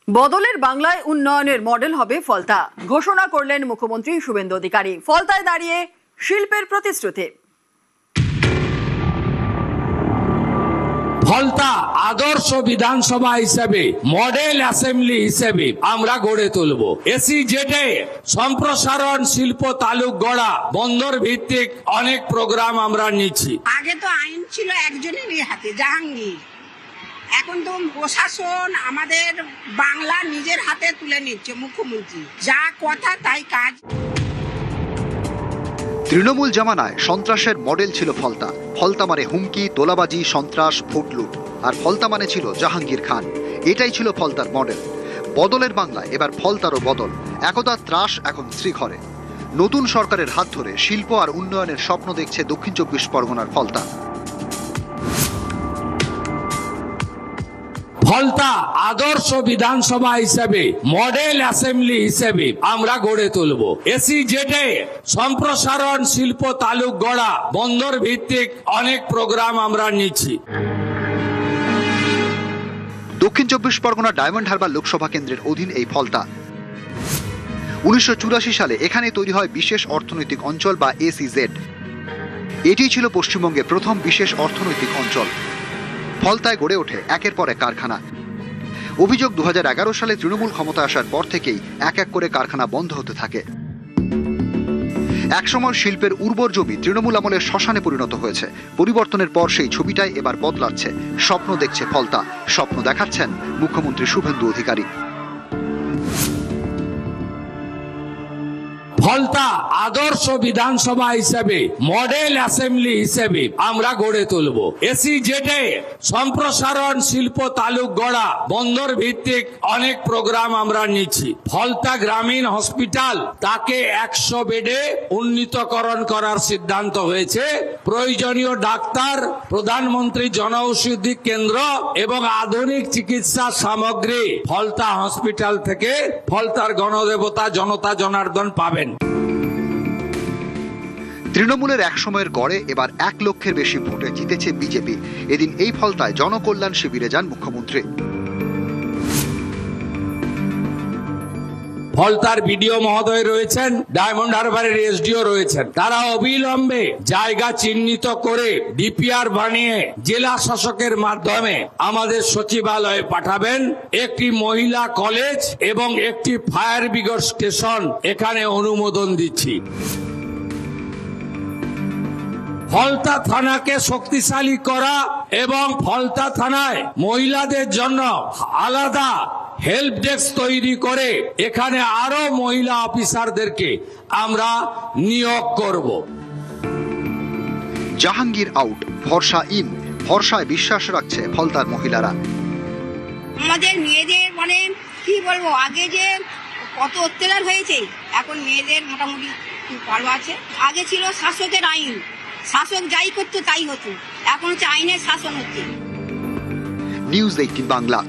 বদলের বাংলায় উন্নয়নের মডেল হবে ফলতা, ঘোষণা করলেন মুখ্যমন্ত্রী শুভেন্দু অধিকারী। ফলতায় দাঁড়িয়ে শিল্পের প্রতিশ্রুতি। ফলতা আদর্শ বিধানসভা হিসেবে, মডেল অ্যাসেম্বলি হিসেবে আমরা গড়ে তুলব। এসিজেডে সম্প্রসারণ, শিল্প তালুক গড়া, বন্দর ভিত্তিক অনেক প্রোগ্রাম আমরা নিচ্ছি। আগে তো আইন ছিল একজনেরই হাতে, জাহাঙ্গীর। এখন তো প্রশাসন আমাদের বাংলা নিজের হাতে তুলে নিচ্ছে মুখ্যমন্ত্রী। যা কথা তাই কাজ। তৃণমূল জামানায় সন্ত্রাসের মডেল ছিল ফলতা। ফলতা মানে হুমকি, তোলাবাজি, সন্ত্রাস, ভোট লুট। আর ফলতা মানে ছিল জাহাঙ্গীর খান। এটাই ছিল ফলতার মডেল। বদলের বাংলায় এবার ফলতারও বদল। একদা ত্রাস, এখন শ্রীঘরে। নতুন সরকারের হাত ধরে শিল্প আর উন্নয়নের স্বপ্ন দেখছে দক্ষিণ ২৪ পরগনার ফলতা। ফলতা আদর্শ বিধানসভা হিসেবে, মডেল অ্যাসেম্বলি হিসেবে আমরা গড়ে তুলব। এসিজেডে সম্প্রসারণ, শিল্প তালুক গড়া, বন্দর ভিত্তিক অনেক প্রোগ্রাম আমরা নিচ্ছি। দক্ষিণ ২৪ পরগনা ডায়মন্ড হারবার লোকসভা কেন্দ্রের অধীন এই ফলতা। ১৯৮৪ সালে এখানে তৈরি হয় বিশেষ অর্থনৈতিক অঞ্চল বা এসইজেড। এটি ছিল পশ্চিমবঙ্গের প্রথম বিশেষ অর্থনৈতিক অঞ্চল। ফলতায় গড়ে ওঠে একের পর এক কারখানা। অভিযোগ, ২০১১ সালে তৃণমূল ক্ষমতা আসার পর থেকেই এক এক করে কারখানা বন্ধ হতে থাকে। একসময় শিল্পের উর্বর জমি তৃণমূল আমলের শ্মশানে পরিণত হয়েছে। পরিবর্তনের পর সেই ছবিটাই এবার বদলাচ্ছে। স্বপ্ন দেখছে ফলতা। স্বপ্ন দেখাচ্ছেন মুখ্যমন্ত্রী শুভেন্দু অধিকারী। ফলতা আদর্শ বিধানসভা হিসেবে, মডেল অ্যাসেম্বলি হিসেবে আমরা গড়ে তুলব। এসিজেডে সম্প্রসারণ, শিল্প তালুক গড়া, বন্দর ভিত্তিক অনেক প্রোগ্রাম আমরা নিচ্ছি। ফলতা গ্রামীণ হসপিটাল, তাকে ১০০ বেডে উন্নীতকরণ করার সিদ্ধান্ত হয়েছে। প্রয়োজনীয় ডাক্তার, প্রধানমন্ত্রী জনঔষধি কেন্দ্র এবং আধুনিক চিকিৎসা সামগ্রী ফলতা হসপিটাল থেকে ফলতার গণদেবতা জনতা জনার্দন পাবেন। তৃণমূলের এক সময়ের গড়ে এবার ১ লক্ষের বেশি ভোটে জিতেছে বিজেপি। এদিন এই ফলতায় জনকল্যাণ শিবিরে যান মুখ্যমন্ত্রী। ফলতার বিডিও মহোদয় রয়েছেন, ডায়মন্ড হারবারের এসডিও রয়েছেন। তারা অবিলম্বে জায়গা চিহ্নিত করে ডিপিআর বানিয়ে জেলা শাসকের মাধ্যমে আমাদের সচিবালয়ে পাঠাবেন। একটি মহিলা কলেজ এবং একটি ফায়ার ব্রিগেড স্টেশন এখানে অনুমোদন দিচ্ছি। ফলতা থানাকে শক্তিশালী করা এবং ফলতা থানায় মহিলাদের জন্য আলাদা হেল্প ডেস্ক তৈরি করে এখানে আরো মহিলা অফিসারদেরকে আমরা নিয়োগ করব। জাহাঙ্গীর আউট, ভরসা ইন। ভরসায় বিশ্বাস রাখছে ফলতার মহিলারা। আমাদের মেয়েদের মানে কি বলবো, আগে যে কত অত্যাচার হয়েছে, এখন মেয়েদের মোটামুটি ভালো আছে। আগে ছিল শাসকের আইন, শাসক যাই করতো তাই হতো। এখন হচ্ছে আইনের শাসন হচ্ছে। নিউজ 18 বাংলা।